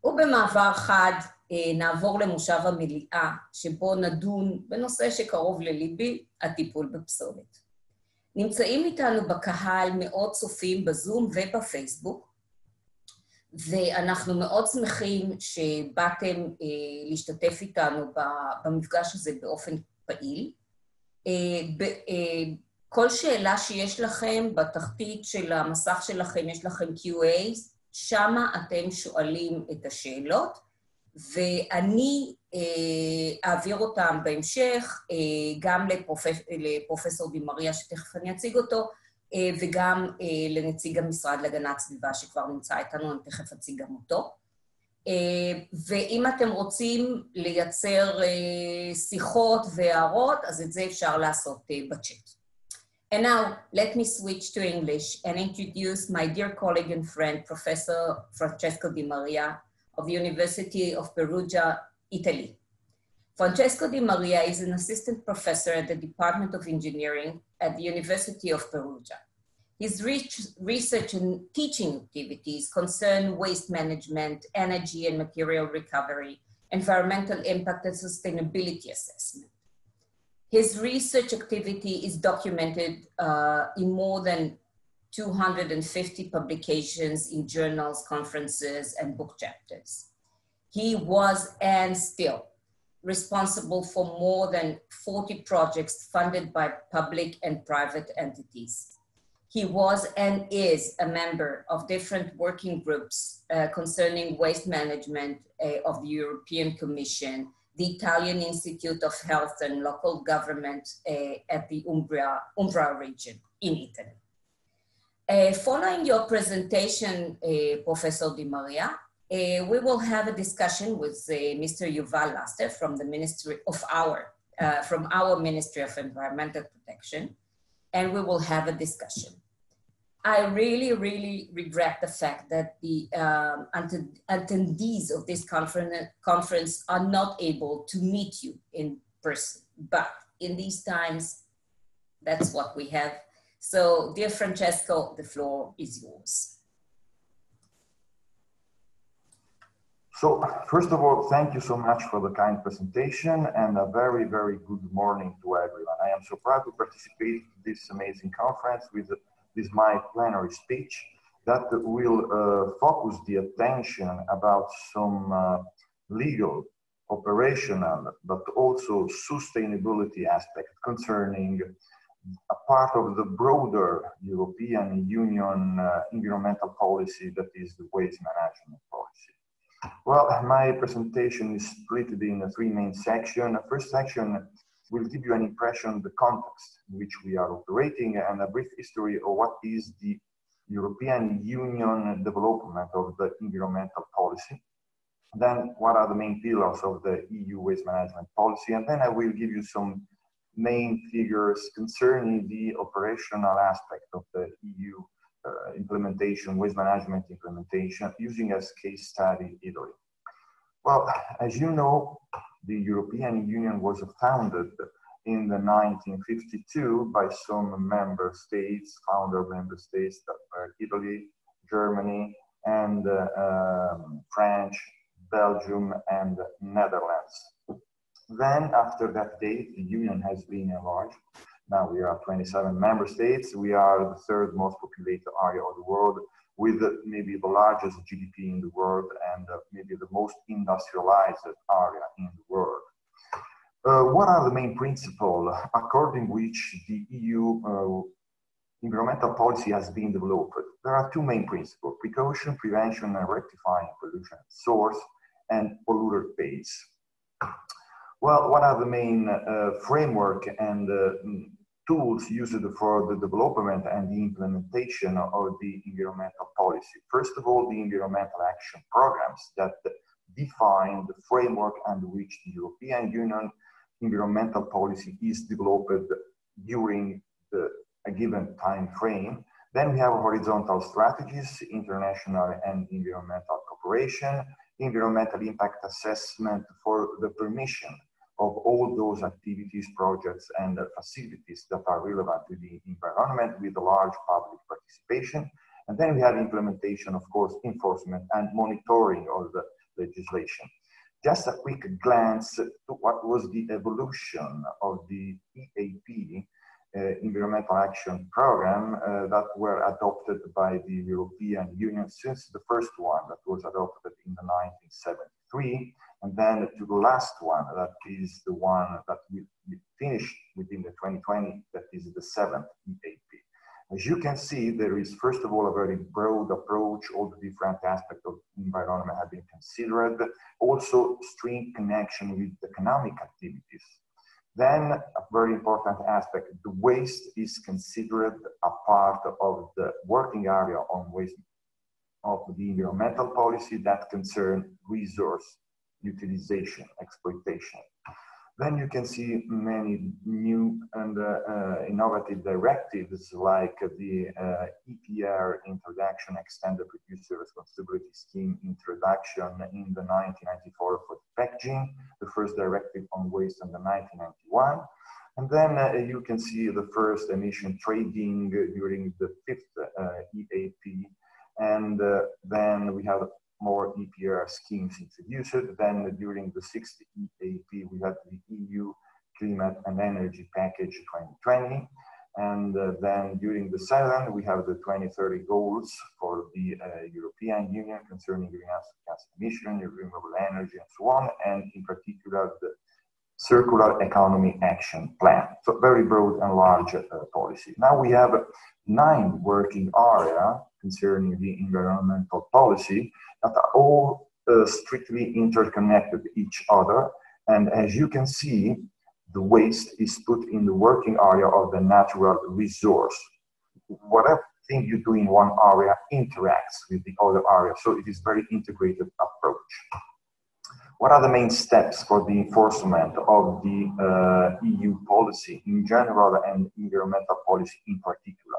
ובמעבר חד נעבור למושב המליאה, שבו נדון בנושא שקרוב לליבי, הטיפול בפסולת. נמצאים איתנו בקהל מאות צופים בזום ובפייסבוק, ואנחנו מאוד שמחים שבאתם להשתתף איתנו במפגש הזה באופן פעיל. כל שאלה שיש לכם, בתחתית של המסך שלכם יש לכם QA, שמה אתם שואלים את השאלות, ואני אעביר אותם בהמשך, גם לפרופסור די-מריה, שתכף אני אציג אותו, וגם לנציג המשרד להגנת סביבה, שכבר נמצא איתנו, אני תכף אציג גם אותו. ואם אתם רוצים לייצר שיחות והערות, אז את זה אפשר לעשות בצ'אט. And now, let me switch to English and introduce my dear colleague and friend, Professor Pranceesco Dy-Marea of the University of Perugia, Italy. Pranceesco Dy-Marea is an assistant professor at the Department of Engineering at the University of Perugia. His research and teaching activities concern waste management, energy and material recovery, environmental impact and sustainability assessment. His research activity is documented in more than 250 publications in journals, conferences, and book chapters. He was and still responsible for more than 40 projects funded by public and private entities. He was and is a member of different working groups concerning waste management of the European Commission, the Italian Institute of Health and Local Government at the Umbria region in Italy. Following your presentation, Professor Dy-Marea, we will have a discussion with Mr. Yuval Laster from the Ministry of from our Ministry of Environmental Protection, and we will have a discussion. I really, really regret the fact that the attendees of this conference are not able to meet you in person, but in these times, that's what we have. So, dear Francesco, the floor is yours. So, first of all, thank you so much for the kind presentation and a very, very good morning to everyone. I am so proud to participate in this amazing conference with this my plenary speech that will focus the attention about some legal, operational, but also sustainability aspect concerning a part of the broader European Union environmental policy that is the waste management policy. Well, my presentation is split in three main sections. The first section will give you an impression of the context in which we are operating and a brief history of what is the European Union development of the environmental policy. Then what are the main pillars of the EU waste management policy? And then I will give you some main figures concerning the operational aspect of the EU implementation, waste management implementation, using as case study Italy. Well, as you know, the European Union was founded in the 1952 by some member states, founder member states that were Italy, Germany, and France, Belgium, and Netherlands. Then, after that date, the Union has been enlarged. Now we are 27 member states. We are the third most populated area of the world, with maybe the largest GDP in the world and maybe the most industrialized area in the world. What are the main principles according which the EU environmental policy has been developed? There are two main principles: precaution, prevention, and rectifying pollution source, and polluter pays. Well, what are the main framework and tools used for the development and the implementation of the environmental policy? First of all, the environmental action programs that define the framework under which the European Union environmental policy is developed during a given time frame. Then we have horizontal strategies, international and environmental cooperation, environmental impact assessment for the permission of all those activities, projects, and facilities that are relevant to the environment with a large public participation. And then we have implementation, of course, enforcement and monitoring of the legislation. Just a quick glance to what was the evolution of the EAP, Environmental Action Program, that were adopted by the European Union since the first one that was adopted in the 1973, and then to the last one, that is the one that we finished within the 2020, that is the 7th EAP. As you can see, there is, first of all, a very broad approach. All the different aspects of the environment have been considered. Also, strict connection with economic activities. Then, a very important aspect, the waste is considered a part of the working area on waste of the environmental policy that concern resource utilization, exploitation. Then you can see many new and innovative directives like the EPR introduction, Extended Producer Responsibility Scheme introduction in the 1994 for packaging, the first directive on waste in the 1991. And then you can see the first emission trading during the 5th EAP. And then we have more EPR schemes introduced. Then during the 6th EAP, we had the EU Climate and Energy Package 2020. And then during the 7th, we have the 2030 goals for the European Union concerning greenhouse gas emission, renewable energy, and so on. And in particular, the Circular Economy Action Plan. So very broad and large policy. Now we have 9 working areas concerning the environmental policy that are all strictly interconnected with each other. And as you can see, the waste is put in the working area of the natural resource. Whatever thing you do in one area interacts with the other area. So it is very integrated approach. What are the main steps for the enforcement of the EU policy in general and environmental policy in particular?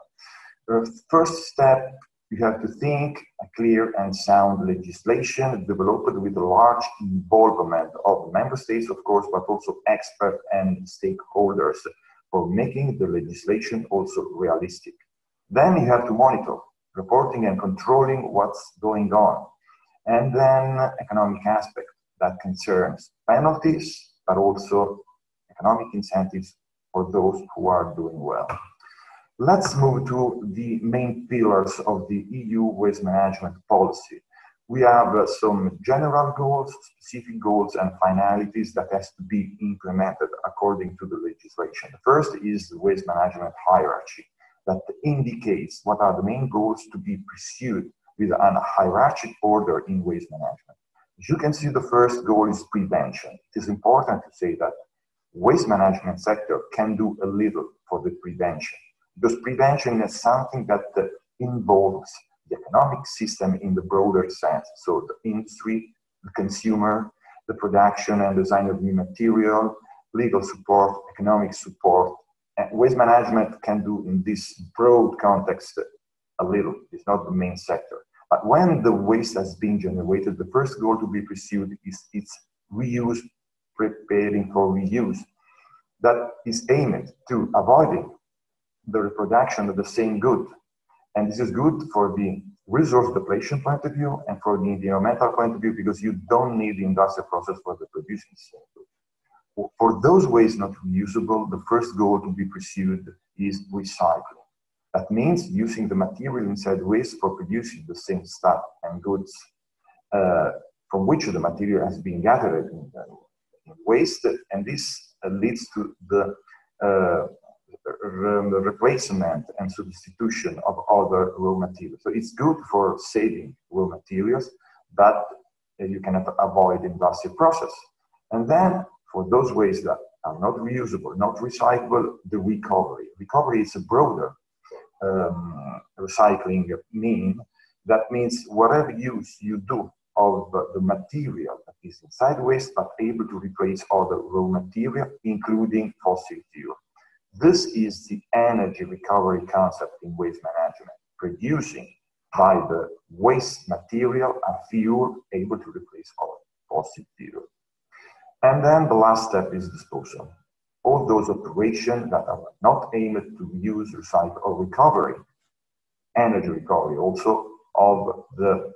The first step, you have to think a clear and sound legislation developed with a large involvement of member states, of course, but also experts and stakeholders for making the legislation also realistic. Then you have to monitor, reporting and controlling what's going on. And then economic aspect that concerns penalties, but also economic incentives for those who are doing well. Let's move to the main pillars of the EU waste management policy. We have some general goals, specific goals, and finalities that has to be implemented according to the legislation. The first is the waste management hierarchy that indicates what are the main goals to be pursued with a hierarchic order in waste management. As you can see, the first goal is prevention. It is important to say that waste management sector can do a little for the prevention, because prevention is something that involves the economic system in the broader sense. So the industry, the consumer, the production and design of new material, legal support, economic support. And waste management can do in this broad context a little. It's not the main sector. But when the waste has been generated, the first goal to be pursued is its reuse, preparing for reuse. That is aimed to avoiding the reproduction of the same good. And this is good for the resource depletion point of view and for the environmental point of view, because you don't need the industrial process for the producing same good. For those waste not reusable, the first goal to be pursued is recycling. That means using the material inside waste for producing the same stuff and goods from which the material has been gathered in waste, and this leads to the replacement and substitution of other raw materials. So it's good for saving raw materials, but you cannot avoid the industrial process. And then for those waste that are not reusable, not recyclable, the recovery. Recovery is a broader recycling mean. That means whatever use you do of the material that is inside waste, but able to replace other raw material, including fossil fuel. This is the energy recovery concept in waste management, producing by the waste material a fuel able to replace our fossil fuel. And then the last step is disposal. All those operations that are not aimed to reuse, recycle, or recovery, energy recovery also, of the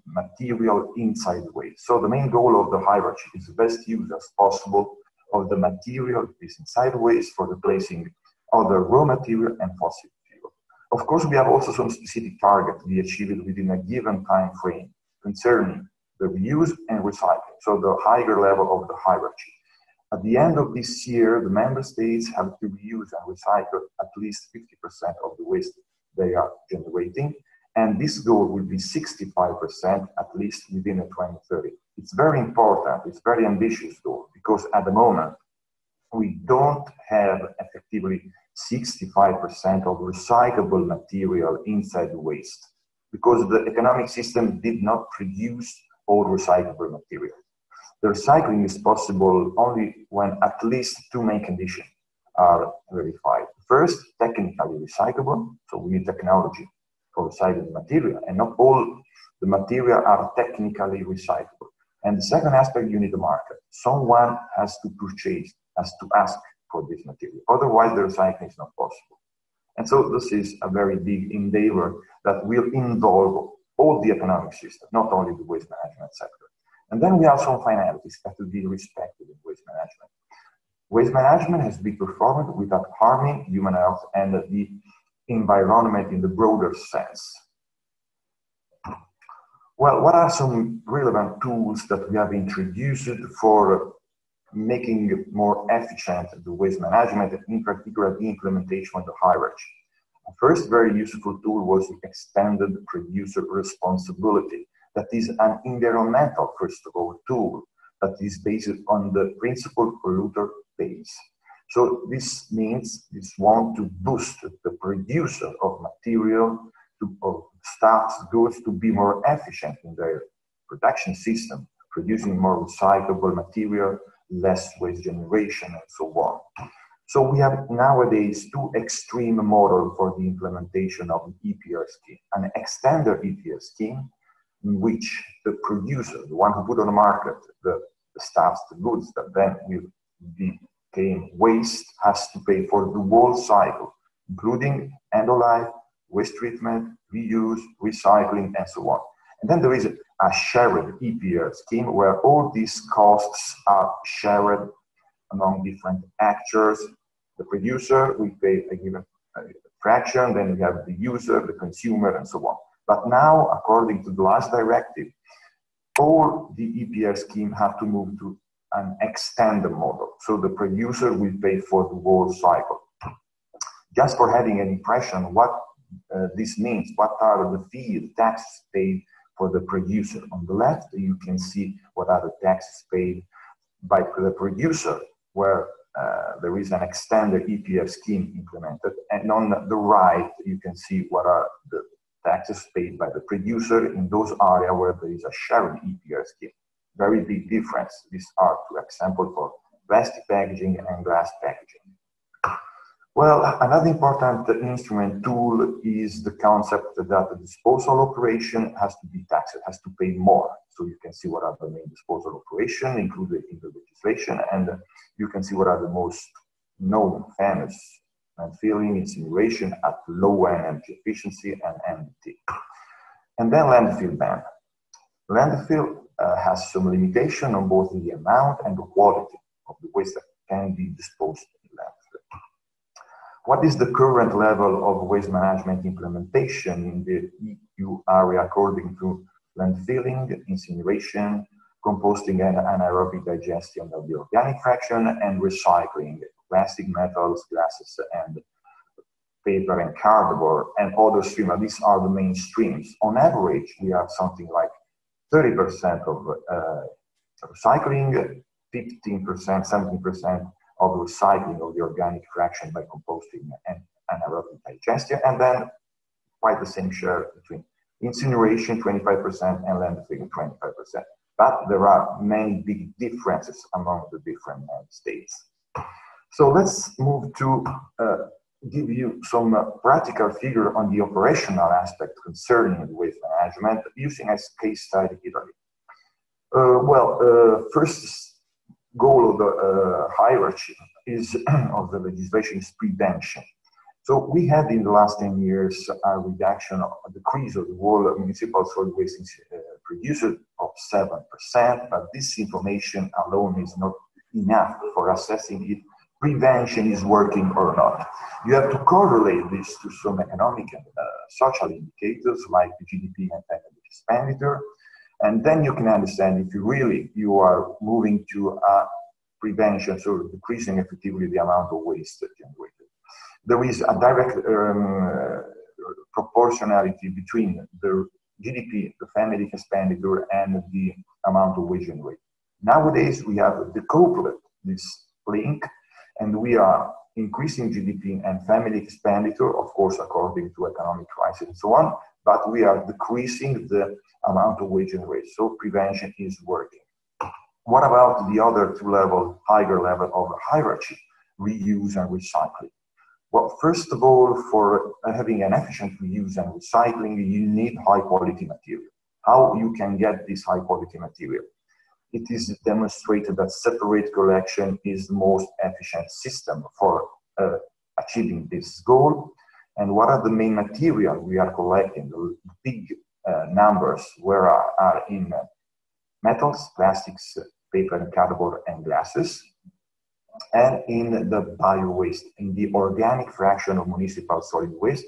material inside the waste. So the main goal of the hierarchy is the best use as possible of the material that is inside the waste for replacing other raw material and fossil fuel. Of course, we have also some specific target to be achieved within a given time frame concerning the reuse and recycling, so the higher level of the hierarchy. At the end of this year, the member states have to reuse and recycle at least 50% of the waste they are generating, and this goal will be 65% at least within 2030. It's very important, it's a very ambitious goal, because at the moment, we don't have effectively 65% of recyclable material inside the waste, because the economic system did not produce all recyclable material. The recycling is possible only when at least two main conditions are verified. First, technically recyclable, so we need technology for recycling material, and not all the material are technically recyclable. And the second aspect, you need a market. Someone has to purchase, has to ask for this material. Otherwise, the recycling is not possible. And so this is a very big endeavor that will involve all the economic system, not only the waste management sector. And then we have some finalities that will be respected in waste management. Waste management has to be performed without harming human health and the environment in the broader sense. Well, what are some relevant tools that we have introduced for making more efficient the waste management, and in particular the implementation of the hierarchy? The first very useful tool was the extended producer responsibility. That is an environmental, first of all, tool that is based on the principle polluter pays. So this means this want to boost the producer of material, of stuff, goods, to be more efficient in their production system, producing more recyclable material, less waste generation, and so on. So we have nowadays two extreme models for the implementation of the EPR scheme. An extended EPR scheme, in which the producer, the one who put on the market the stuffs, the goods that then will become waste, has to pay for the whole cycle, including end of life, waste treatment, reuse, recycling, and so on. And then there is a shared EPR scheme where all these costs are shared among different actors. The producer will pay a given fraction, then we have the user, the consumer, and so on. But now, according to the last directive, all the EPR scheme have to move to an extended model. So the producer will pay for the whole cycle. Just for having an impression what this means, what are the fees, taxes paid for the producer. On the left, you can see what are the taxes paid by the producer, where there is an extended EPR scheme implemented. And on the right, you can see what are the taxes paid by the producer in those areas where there is a shared EPR scheme. Very big difference. These are two examples for plastic packaging and glass packaging. Well, another important instrument tool is the concept that the disposal operation has to be taxed, has to pay more. So you can see what are the main disposal operations included in the legislation, and you can see what are the most known, famous landfilling, incineration at low energy efficiency, and MDT. And then landfill ban. Landfill has some limitation on both the amount and the quality of the waste that can be disposed in landfill. What is the current level of waste management implementation in the EU area according to landfilling, incineration, composting and anaerobic digestion of the organic fraction, and recycling, plastic, metals, glasses, and paper and cardboard, and other streams? These are the main streams. On average, we have something like 30% of recycling, 15%, 17% of recycling of the organic fraction by composting and anaerobic digestion, and then quite the same share between incineration, 25%, and landfilling, 25%. But there are many big differences among the different states. So let's move to give you some practical figure on the operational aspect concerning waste management using as case study Italy. First goal of the hierarchy is of the legislation is prevention. So we had in the last 10 years a reduction, a decrease of the whole municipal solid waste produced of 7%, but this information alone is not enough for assessing if prevention is working or not. You have to correlate this to some economic and social indicators like the GDP and family expenditure, and then you can understand if you are moving to a prevention, so decreasing effectively the amount of waste generated. There is a direct proportionality between the GDP, the family expenditure, and the amount of waste generated. Nowadays, we have decoupled this link, and we are increasing GDP and family expenditure, of course, according to economic crisis and so on, but we are decreasing the amount of waste generated. So prevention is working. What about the other two levels, higher level of hierarchy, reuse and recycling? Well, first of all, for having an efficient reuse and recycling, you need high quality material. How you can get this high quality material? It is demonstrated that separate collection is the most efficient system for achieving this goal. And what are the main material we are collecting? The big numbers where are in metals, plastics, paper and cardboard and glasses, and in the bio-waste, in the organic fraction of municipal solid waste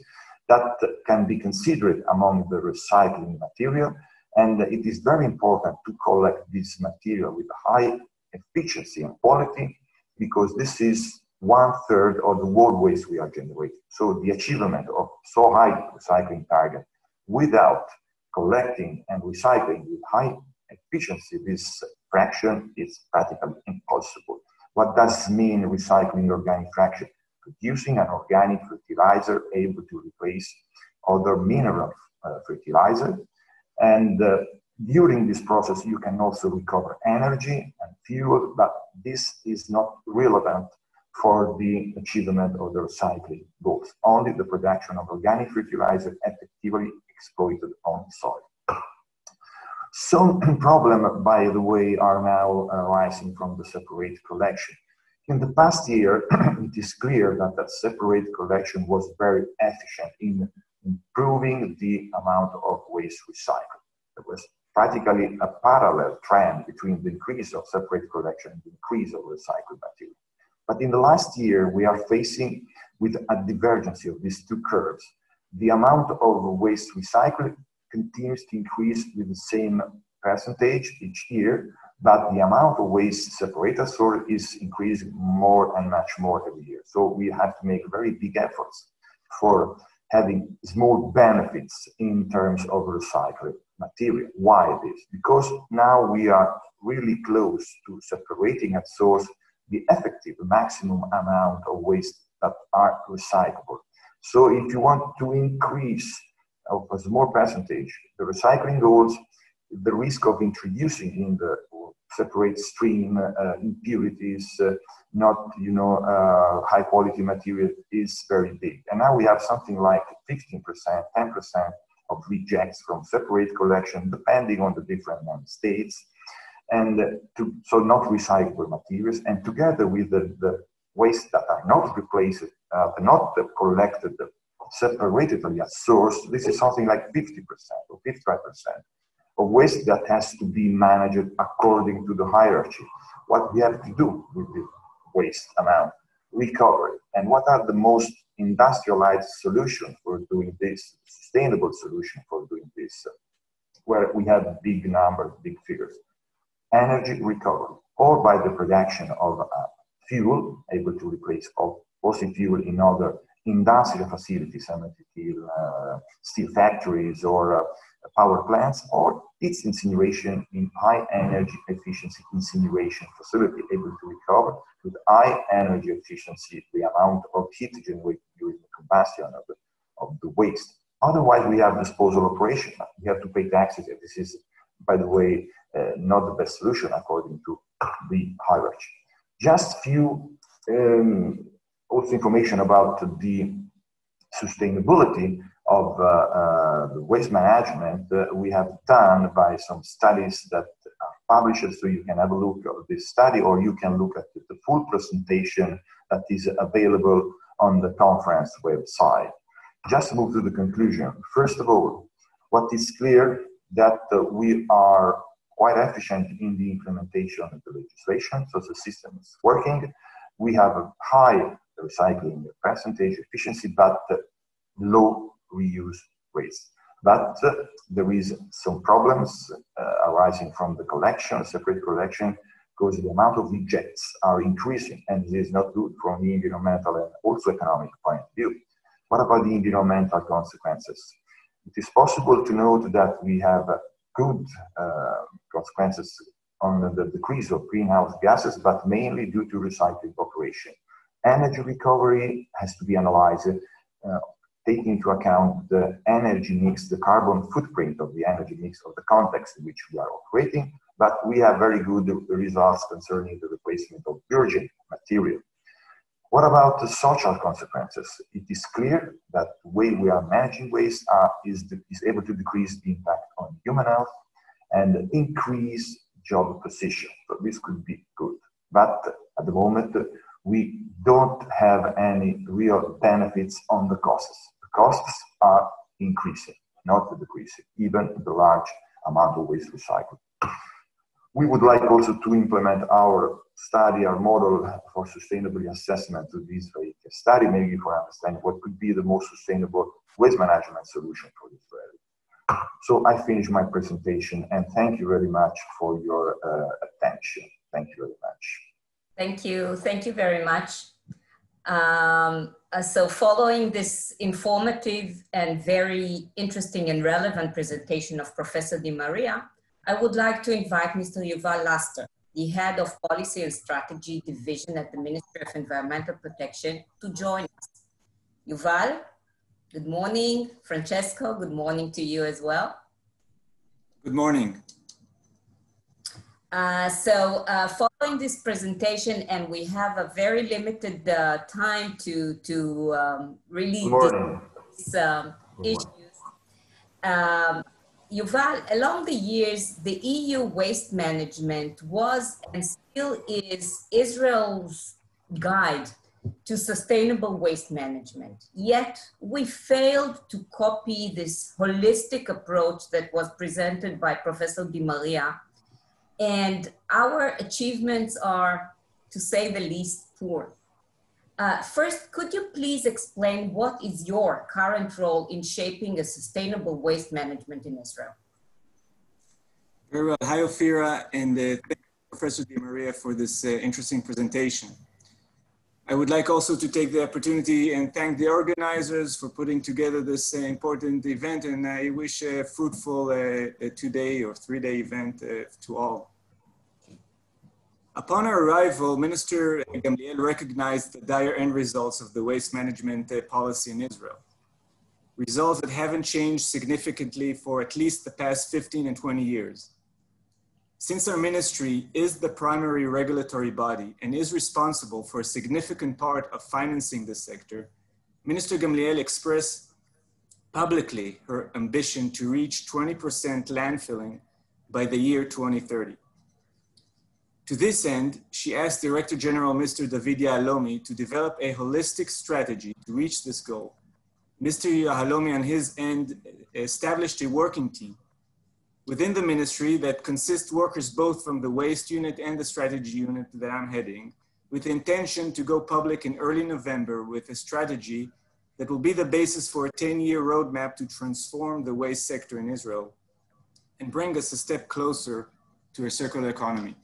that can be considered among the recycling material. And it is very important to collect this material with high efficiency and quality, because this is 1/3 of the world waste we are generating. So the achievement of so high recycling target without collecting and recycling with high efficiency, this fraction is practically impossible. What does this mean, recycling organic fraction? Producing an organic fertilizer able to replace other mineral fertilizer. And during this process, you can also recover energy and fuel, but this is not relevant for the achievement of the recycling goals. Only the production of organic fertilizer effectively exploited on soil. Some problems, by the way, are now arising from the separate collection. In the past year, it is clear that that separate collection was very efficient in improving the amount of waste recycled. There was practically a parallel trend between the increase of separate collection and the increase of recycled material. But in the last year, we are facing with a divergence of these two curves. The amount of waste recycled continues to increase with the same percentage each year, but the amount of waste separated soil is increasing more and much more every year. So we have to make very big efforts for having small benefits in terms of recycled material. Why this? Because now we are really close to separating at source the effective maximum amount of waste that are recyclable. So if you want to increase of a small percentage the recycling goals, the risk of introducing in the separate stream impurities, not high quality material is very big. And now we have something like 15%, 10% of rejects from separate collection, depending on the different states, and so not recyclable materials. And together with the waste that are not replaced, not collected separately at source, this is something like 50% or 55% of waste that has to be managed according to the hierarchy. What we have to do with the waste amount, recover it, and what are the most industrialized solutions for doing this, sustainable solution for doing this, where we have big numbers, big figures. Energy recovery, or by the production of fuel able to replace fossil fuel in other industrial facilities, steel factories or power plants, or its incineration in high energy efficiency incineration facility able to recover with high energy efficiency the amount of heat generated during the combustion of the waste. Otherwise, we have disposal operation. We have to pay taxes. And this is, by the way, not the best solution according to the hierarchy. Just few also information about the sustainability of the waste management we have done by some studies that are published, so you can have a look at this study, or you can look at the full presentation that is available on the conference website. Just move to the conclusion. First of all, what is clear that we are quite efficient in the implementation of the legislation, so the system is working. We have a high recycling percentage efficiency, but low reuse rates. But there is some problems arising from the collection, separate collection, because the amount of rejects are increasing, and this is not good from the environmental and also economic point of view. What about the environmental consequences? It is possible to note that we have good consequences on the decrease of greenhouse gases, but mainly due to recycling operation. Energy recovery has to be analyzed, taking into account the energy mix, the carbon footprint of the energy mix of the context in which we are operating, but we have very good results concerning the replacement of virgin material. What about the social consequences? It is clear that the way we are managing waste is able to decrease the impact on human health and increase job position. So this could be good. But at the moment, we don't have any real benefits on the costs. The costs are increasing, not decreasing, even the large amount of waste recycled. We would like also to implement our study, our model for sustainability assessment to this very study, maybe for understanding what could be the most sustainable waste management solution for this area. So I finish my presentation and thank you very much for your attention. Thank you very much. Thank you. Thank you very much. So following this informative and very interesting and relevant presentation of Professor די-מריה, I would like to invite Mr. Yuval Laster, the Head of Policy and Strategy Division at the Ministry of Environmental Protection, to join us. Yuval, good morning. Francesco, good morning to you as well. Good morning. Following this presentation, and we have a very limited time to really discuss issues. Yuval, along the years, the EU waste management was and still is Israel's guide to sustainable waste management. Yet we failed to copy this holistic approach that was presented by Professor די-מריה, and our achievements are, to say the least, poor. First, could you please explain what is your current role in shaping a sustainable waste management in Israel? Very well. Hi, Ofiera, and thank you, Professor די-מריה, for this interesting presentation. I would like also to take the opportunity and thank the organizers for putting together this important event, and I wish a fruitful 2-day or 3-day event to all. Upon our arrival, Minister Gamliel recognized the dire end results of the waste management policy in Israel. Results that haven't changed significantly for at least the past 15 and 20 years. Since our ministry is the primary regulatory body and is responsible for a significant part of financing this sector, Minister Gamliel expressed publicly her ambition to reach 20% landfilling by the year 2030. To this end, she asked Director General Mr. David Yahalomi to develop a holistic strategy to reach this goal. Mr. Yahalomi, on his end, established a working team within the ministry that consists workers both from the waste unit and the strategy unit that I'm heading, with the intention to go public in early November with a strategy that will be the basis for a 10-year roadmap to transform the waste sector in Israel and bring us a step closer to a circular economy.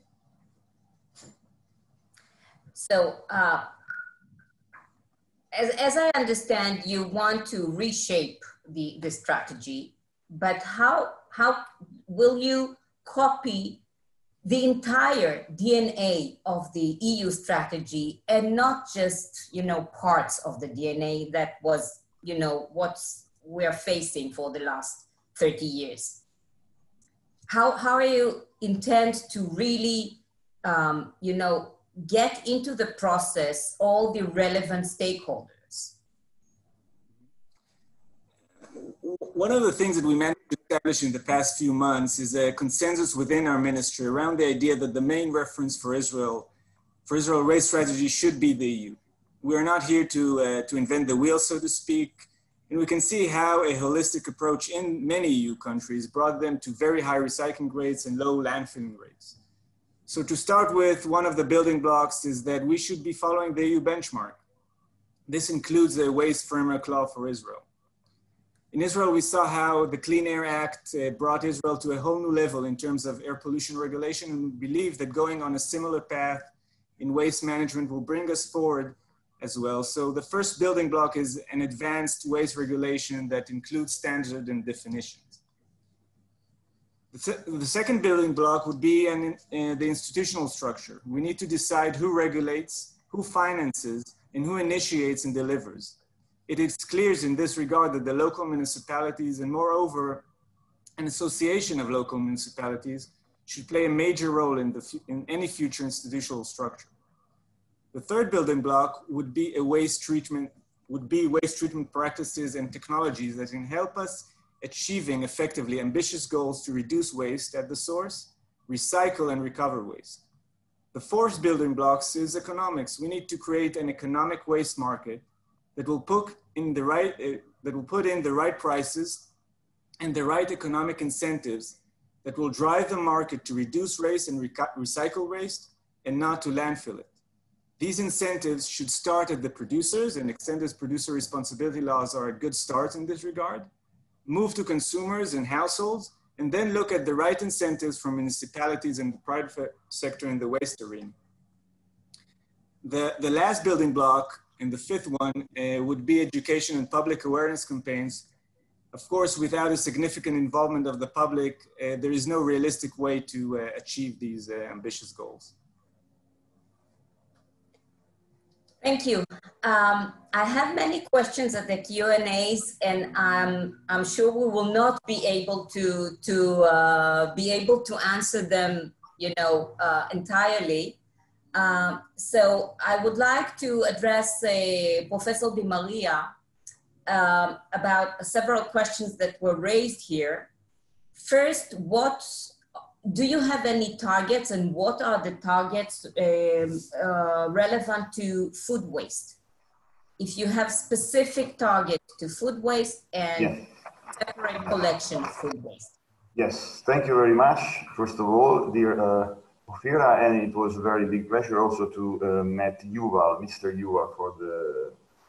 So, as I understand, you want to reshape the strategy, but how will you copy the entire DNA of the EU strategy and not just, parts of the DNA that was, what we're facing for the last 30 years? How are you intend to really, get into the process all the relevant stakeholders? One of the things that we managed to establish in the past few months is a consensus within our ministry around the idea that the main reference for Israel waste strategy should be the EU. we're not here to invent the wheel, so to speak. And we can see how a holistic approach in many EU countries brought them to very high recycling rates and low landfilling rates. So to start with, one of the building blocks is that we should be following the EU benchmark. This includes a waste framework law for Israel. In Israel, we saw how the Clean Air Act brought Israel to a whole new level in terms of air pollution regulation, and we believe that going on a similar path in waste management will bring us forward as well. So the first building block is an advanced waste regulation that includes standards and definitions. The second building block would be the institutional structure. We need to decide who regulates, who finances, and who initiates and delivers. It is clear in this regard that the local municipalities, and moreover, an association of local municipalities, should play a major role in any future institutional structure. The third building block would be waste treatment practices and technologies that can help us achieving effectively ambitious goals to reduce waste at the source, recycle and recover waste. The fourth building blocks is economics. We need to create an economic waste market that will put in the right prices and the right economic incentives that will drive the market to reduce waste and recycle waste and not to landfill it. These incentives should start at the producers, and extended producer responsibility laws are a good start in this regard, move to consumers and households, and then look at the right incentives from municipalities and the private sector in the waste arena. The last building block, and the fifth one, would be education and public awareness campaigns. Of course, without a significant involvement of the public, there is no realistic way to achieve these ambitious goals. Thank you. I have many questions at the Q&As, and I'm sure we will not be able to answer them, entirely. So I would like to address Professor די-מריה about several questions that were raised here. First, do you have any targets, and what are the targets relevant to food waste? If you have specific targets to food waste and separate collection of food waste. Yes, thank you very much. First of all, dear Ophira, and it was a very big pleasure also to meet Mr. Yuval for the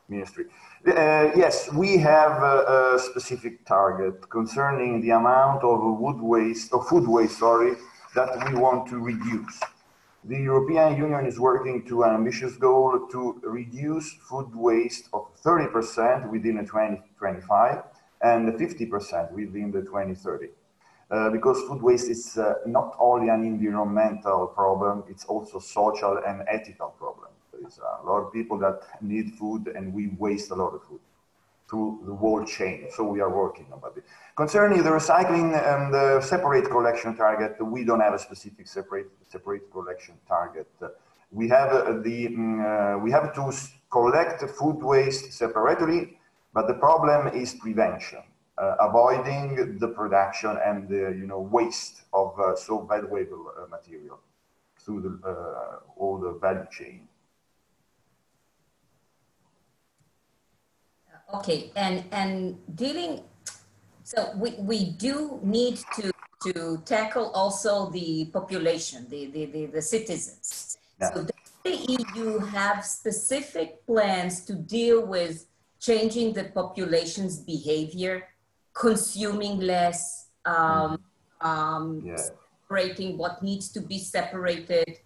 ministry. Yes, we have a specific target concerning the amount of food waste, that we want to reduce. The European Union is working to an ambitious goal to reduce food waste of 30% within 2025 and 50% within the 2030. Because food waste is not only an environmental problem, it's also social and ethical problem. There's a lot of people that need food, and we waste a lot of food through the whole chain. So we are working about it. Concerning the recycling and the separate collection target, we don't have a specific separate collection target. We have we have to collect food waste separately, but the problem is prevention, avoiding the production and the waste of so valuable material through the all the value chain. Okay, and dealing, so we do need to tackle also the population, the citizens. Yeah. So does the EU have specific plans to deal with changing the population's behavior, consuming less, separating what needs to be separated?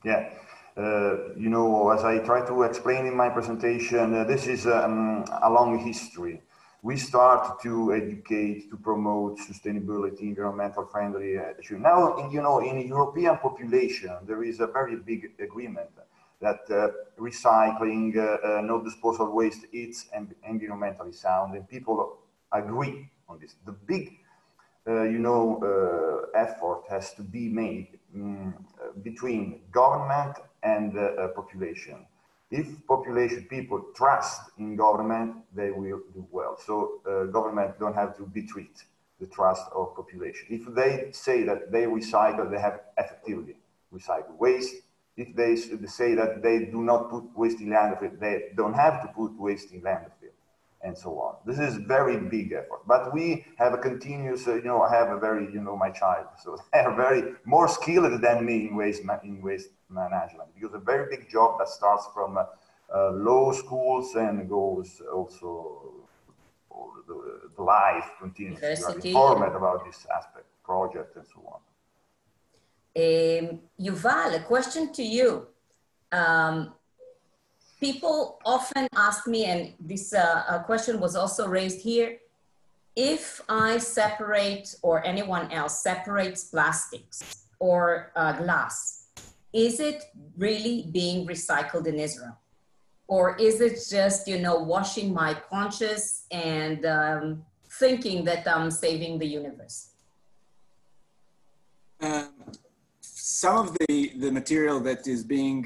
Yeah. As I try to explain in my presentation, this is a long history. We start to educate, to promote sustainability, environmental friendly. Now, in the European population, there is a very big agreement that recycling, no disposal waste, is environmentally sound, and people agree on this. The big, effort has to be made between government and population. If people trust in government, they will do well. So government don't have to betray the trust of population. If they say that they recycle, they have effectively recycled waste, if they say that they do not put waste in landfill, they don't have to put waste in landfill, and so on. This is very big effort, but we have a continuous, I have a very, my child, so they are very more skilled than me in waste management, because a very big job that starts from low schools and goes also the life continues. You are informed about this aspect, project, and so on. Yuval, a question to you. People often ask me, and this question was also raised here, if I separate, or anyone else separates plastics or glass, is it really being recycled in Israel? Or is it just, washing my conscience and thinking that I'm saving the universe? Some of the material that is being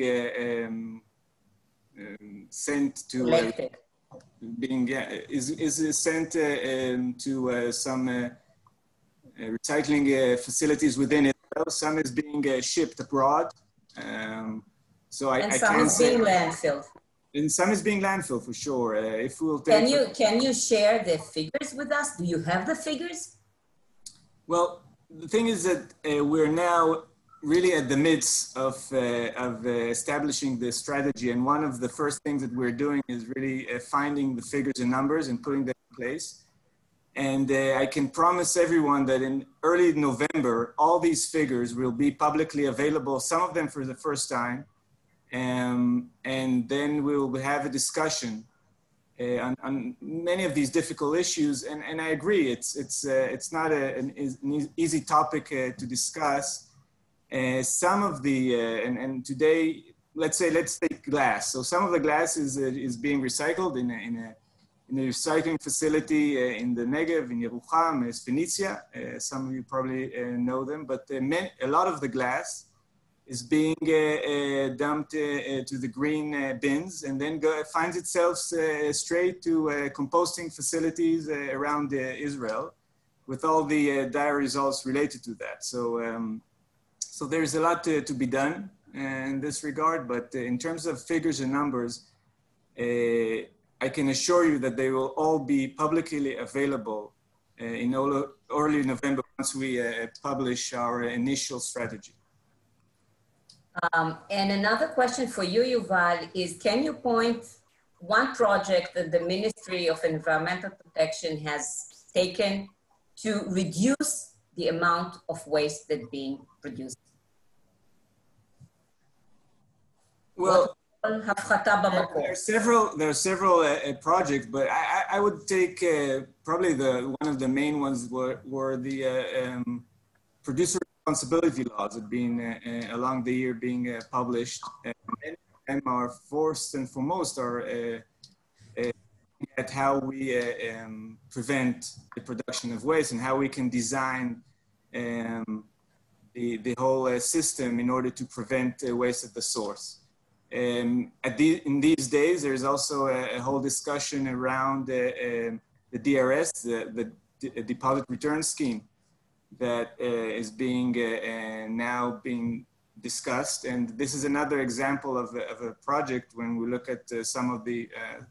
sent to is sent to some recycling facilities within Israel. Some is being shipped abroad. So I some is being landfilled. And some is being landfill for sure. If we'll take can you share the figures with us? Do you have the figures? Well, the thing is that we're now really at the midst of establishing the strategy, and one of the first things that we're doing is really finding the figures and numbers and putting them in place. And I can promise everyone that in early November, all these figures will be publicly available, some of them for the first time. And then we'll have a discussion on many of these difficult issues. And I agree, it's not an easy topic to discuss. Some of the, and today, let's take glass. So some of the glass is being recycled in a recycling facility in the Negev, in Yerucham, Phoenicia. Some of you probably know them, but a lot of the glass is being dumped to the green bins, and then finds itself straight to composting facilities around Israel, with all the dire results related to that. So there's a lot to be done in this regard, but in terms of figures and numbers, I can assure you that they will all be publicly available in early November once we publish our initial strategy. And another question for you, Yuval, is can you point one project that the Ministry of Environmental Protection has taken to reduce the amount of waste that's being produced? Well, there are several projects, but I would take probably one of the main ones were the producer responsibility laws that have been along the year being published. Many of them are first and foremost are at how we prevent the production of waste and how we can design the whole system in order to prevent waste at the source. In these days, there's also a whole discussion around the DRS, the deposit return scheme, that is being now being discussed. And this is another example of a project when we look at some of the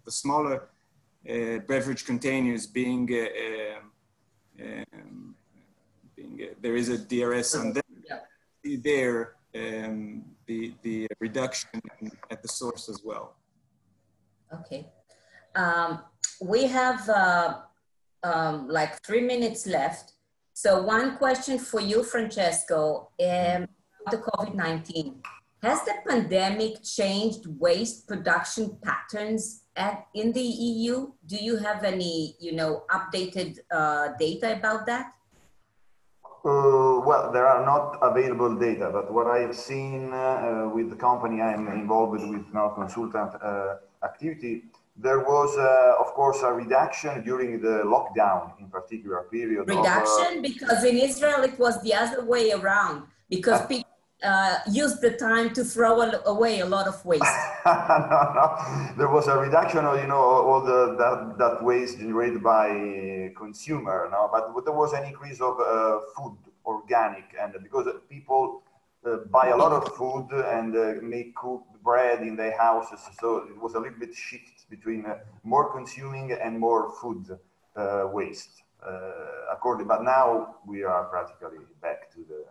smaller beverage containers being there is a DRS on them. There, the reduction at the source as well. Okay. We have like 3 minutes left. So one question for you, Francesco, the COVID-19. Has the pandemic changed waste production patterns in the EU? Do you have any, updated data about that? Well, there are not available data, but what I have seen with the company I'm involved with now, consultant activity, there was, of course, a reduction during the lockdown in particular period. Reduction? Because in Israel, it was the other way around, because people used the time to throw away a lot of waste. No. There was a reduction of, all that waste generated by consumer, but there was an increase of food, organic, and because people buy a lot of food and make cooked bread in their houses. So it was a little bit shift between more consuming and more food waste. But now we are practically back to the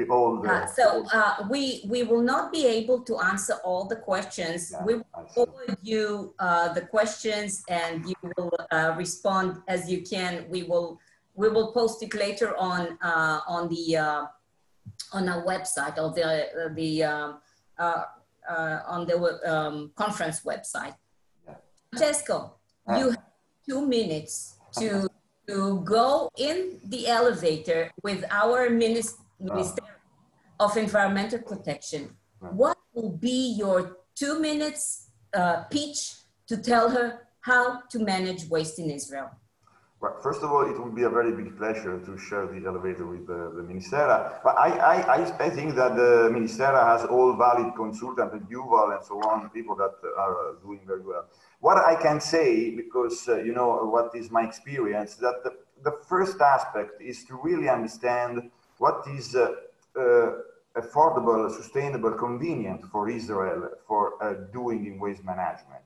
old. We will not be able to answer all the questions. Yeah, we will forward you the questions, and you will respond as you can. We will post it later on our website, or on the conference website. Yeah. Francesco, you have 2 minutes to go in the elevator with our Minister of Environmental Protection. What will be your 2 minutes pitch to tell her how to manage waste in Israel? Well, first of all, it would be a very big pleasure to share the elevator with the Ministera. But I think that the Ministera has all valid consultants, and Yuval and so on, people that are doing very well. What I can say, because you know what is my experience, that the first aspect is to really understand what is affordable, sustainable, convenient for Israel for doing in waste management.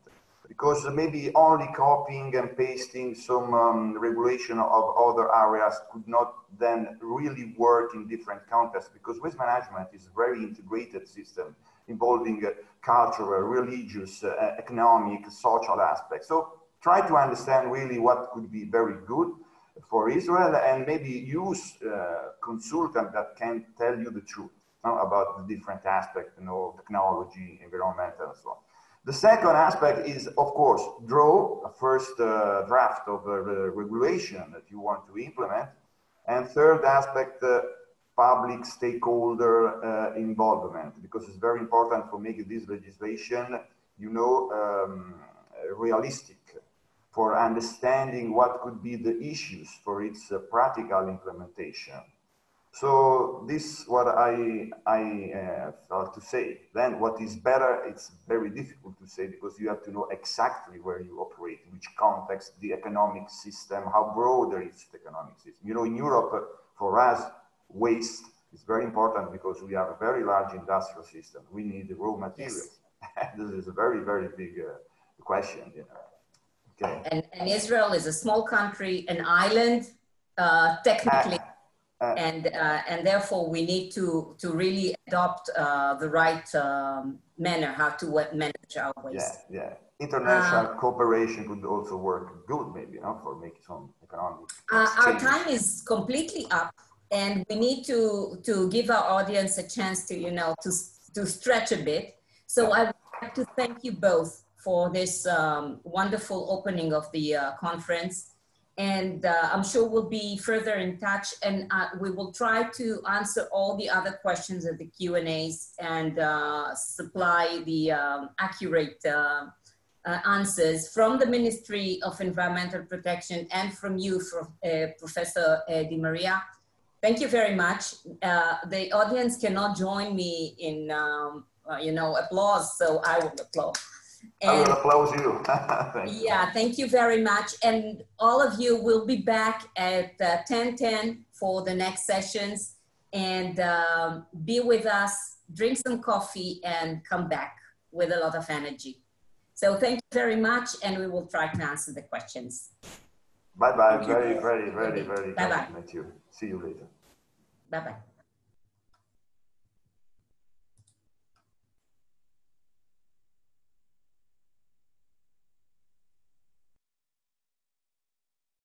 Because maybe only copying and pasting some regulation of other areas could not then really work in different contexts, because waste management is a very integrated system involving cultural, religious, economic, social aspects. So try to understand really what could be very good for Israel, and maybe use consultants that can tell you the truth about the different aspects, you know, technology, environmental, and so on. The second aspect is, of course, draw a first draft of the regulation that you want to implement. And third aspect, public stakeholder involvement, because it's very important for making this legislation, you know, realistic, for understanding what could be the issues for its practical implementation. So this is what I thought to say. Then what is better, it's very difficult to say, because you have to know exactly where you operate, in which context, the economic system, how broad is the economic system. You know, in Europe, for us, waste is very important because we have a very large industrial system. We need the raw materials. Yes. This is a very, very big question, you know. Okay. And Israel is a small country, an island, technically. And therefore, we need to really adopt the right manner how to manage our waste. Yeah. International cooperation could also work good, maybe, you know, for making some economic Our time is completely up, and we need to give our audience a chance to, you know, to stretch a bit. So I would like to thank you both for this wonderful opening of the conference. And I'm sure we'll be further in touch, and we will try to answer all the other questions of the Q&As and supply the accurate answers from the Ministry of Environmental Protection and from you, Professor די-מריה. Thank you very much. The audience cannot join me in, you know, applause, so I will applaud. I will applaud you. Thank you very much. And all of you will be back at 10:10 for the next sessions. And be with us, drink some coffee, and come back with a lot of energy. So thank you very much, and we will try to answer the questions. Bye-bye. Very, very, very, very Bye-bye. nice to meet you. See you later. Bye-bye.